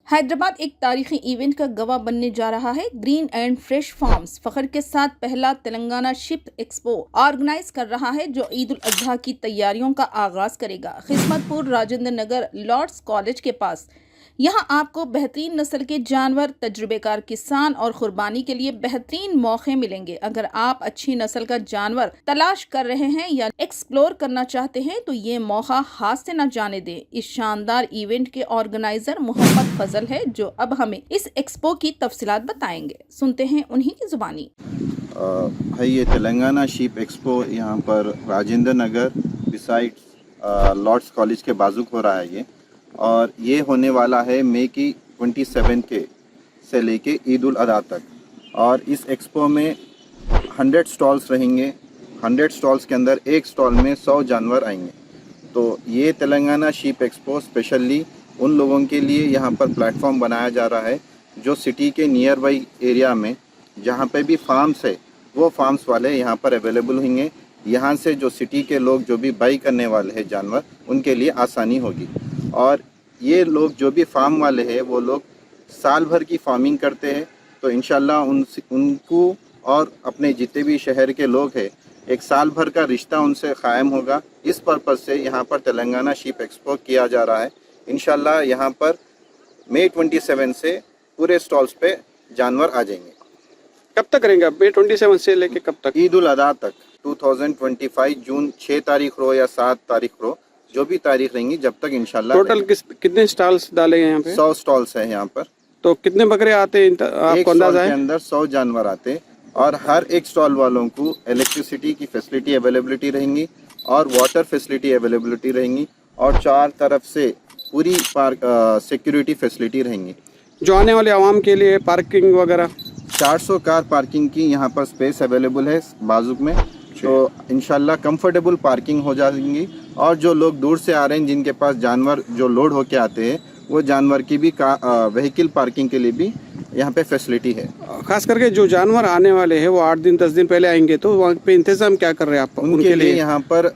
हैदराबाद एक तारीखी इवेंट का गवाह बनने जा रहा है। ग्रीन एंड फ्रेश फार्म्स फखर के साथ पहला तेलंगाना शिप एक्सपो ऑर्गेनाइज कर रहा है, जो ईद उल अजहा की तैयारियों का आगाज करेगा। किस्मतपुर राजेंद्र नगर लॉर्ड्स कॉलेज के पास यहाँ आपको बेहतरीन नस्ल के जानवर, तजुर्बेकार किसान और कुर्बानी के लिए बेहतरीन मौके मिलेंगे। अगर आप अच्छी नस्ल का जानवर तलाश कर रहे हैं या एक्सप्लोर करना चाहते हैं तो ये मौका हाथ से न जाने दें। इस शानदार इवेंट के ऑर्गेनाइजर मोहम्मद फजल है, जो अब हमें इस एक्सपो की तफसीलात बताएंगे। सुनते हैं उन्हीं की जुबानी। भाई, ये तेलंगाना शिप एक्सपो यहाँ पर Rajendra Nagar beside Lord's college के बाजू हो रहा है और ये होने वाला है मई की 27 के से लेके ईद उल अजहा तक। और इस एक्सपो में 100 स्टॉल्स रहेंगे। 100 स्टॉल्स के अंदर एक स्टॉल में 100 जानवर आएंगे। तो ये तेलंगाना शिप एक्सपो स्पेशली उन लोगों के लिए यहाँ पर प्लेटफॉर्म बनाया जा रहा है जो सिटी के नियर बाई एरिया में जहाँ पे भी फार्म्स है वो फार्म्स वाले यहाँ पर अवेलेबल होंगे। यहाँ से जो सिटी के लोग जो भी बाई करने वाले हैं जानवर, उनके लिए आसानी होगी। और ये लोग जो भी फार्म वाले हैं वो लोग साल भर की फार्मिंग करते हैं, तो इंशाल्लाह उनको और अपने जितने भी शहर के लोग हैं एक साल भर का रिश्ता उनसे कायम होगा। इस पर्पज़ से यहाँ पर तेलंगाना शिप एक्सपो किया जा रहा है। इंशाल्लाह यहाँ पर मई 27 से पूरे स्टॉल्स पे जानवर आ जाएंगे। कब तक करेंगे आप? मई 27 से लेके कब तक? ईद उल अजहा तक 2025 जून 6 तारीख रो या 7 तारीख रो, जो भी तारीख रहेंगी, जब तक इंशाल्लाह। टोटल कितने स्टॉल्स डाले हैं यहाँ पे? 100 स्टॉल्स हैं यहाँ पर। तो कितने बकरे आते हैं आपको अंदाजा है? के अंदर 100 जानवर आते हैं और हर एक स्टॉल वालों को इलेक्ट्रिसिटी की फैसिलिटी अवेलेबिलिटी रहेंगी और वाटर फैसिलिटी अवेलेबिलिटी रहेंगी और चार तरफ से पूरी सिक्योरिटी फैसिलिटी रहेंगी। जो आने वाले आवाम के लिए पार्किंग वगैरह 400 कार पार्किंग की यहाँ पर स्पेस अवेलेबल है बाजू में, तो इंशाल्लाह कंफर्टेबल पार्किंग हो जाएंगी। और जो लोग दूर से आ रहे हैं जिनके पास जानवर जो लोड होके आते हैं, वो जानवर की भी व्हीकल पार्किंग के लिए भी यहाँ पे फैसिलिटी है। खास करके जो जानवर आने वाले हैं वो 8 दिन 10 दिन पहले आएंगे, तो वहाँ पे इंतजाम क्या कर रहे हैं आप उनके लिए? यहाँ पर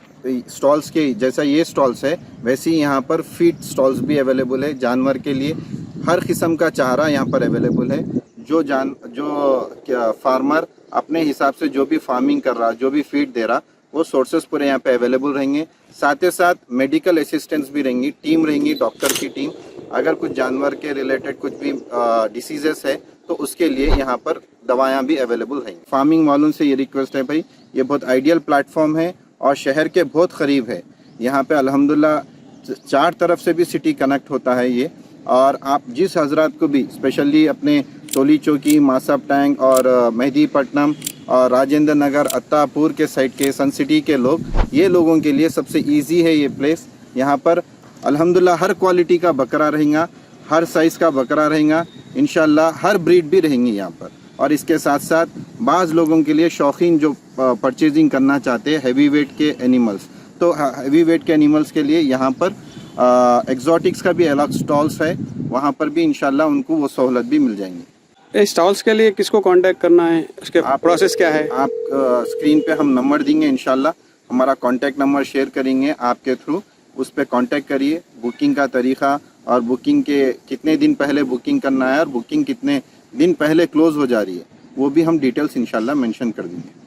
स्टॉल्स के जैसा ये स्टॉल्स है वैसे ही यहाँ पर फीड स्टॉल्स भी अवेलेबल है। जानवर के लिए हर किस्म का चारा यहाँ पर अवेलेबल है। जो फार्मर अपने हिसाब से जो भी फार्मिंग कर रहा, जो भी फीड दे रहा, वो सोर्सेज पूरे यहाँ पे अवेलेबल रहेंगे। साथ ही साथ मेडिकल असिस्टेंस भी रहेंगी, टीम रहेंगी, डॉक्टर की टीम। अगर कुछ जानवर के रिलेटेड कुछ भी डिसीजेस है तो उसके लिए यहाँ पर दवायाँ भी अवेलेबल रहेंगी। फार्मिंग वालों से ये रिक्वेस्ट है भाई, ये बहुत आइडियल प्लेटफॉर्म है और शहर के बहुत करीब है। यहाँ पे अल्हम्दुलिल्लाह 4 तरफ से भी सिटी कनेक्ट होता है ये। और आप जिस हजरात को भी स्पेशली अपने टोली चौकी, मासाब टैंक और मेहदीपट्टनम और राजेंद्र नगर, अत्तापुर के साइड के सन सिटी के लोग, ये लोगों के लिए सबसे इजी है ये प्लेस। यहाँ पर अल्हम्दुलिल्लाह हर क्वालिटी का बकरा रहेगा, हर साइज़ का बकरा रहेगा, इंशाल्लाह हर ब्रीड भी रहेंगी यहाँ पर। और इसके साथ साथ बाज़ लोगों के लिए शौकीन जो परचेजिंग करना चाहते हैं हैवी वेट के एनिमल्स, तो हैवी वेट के एनिमल्स के लिए यहाँ पर एक्जॉटिक्स का भी अलग स्टॉल्स है, वहाँ पर भी इंशाल्लाह उनको वो सहूलत भी मिल जाएंगी। इस स्टॉल्स के लिए किसको कांटेक्ट करना है, उसके प्रोसेस क्या है? आप स्क्रीन पे हम नंबर देंगे, इंशाल्लाह हमारा कांटेक्ट नंबर शेयर करेंगे आपके थ्रू, उस पर कांटेक्ट करिए। बुकिंग का तरीका और बुकिंग के कितने दिन पहले बुकिंग करना है और बुकिंग कितने दिन पहले क्लोज हो जा रही है, वो भी हम डिटेल्स इंशाल्लाह मेंशन कर देंगे।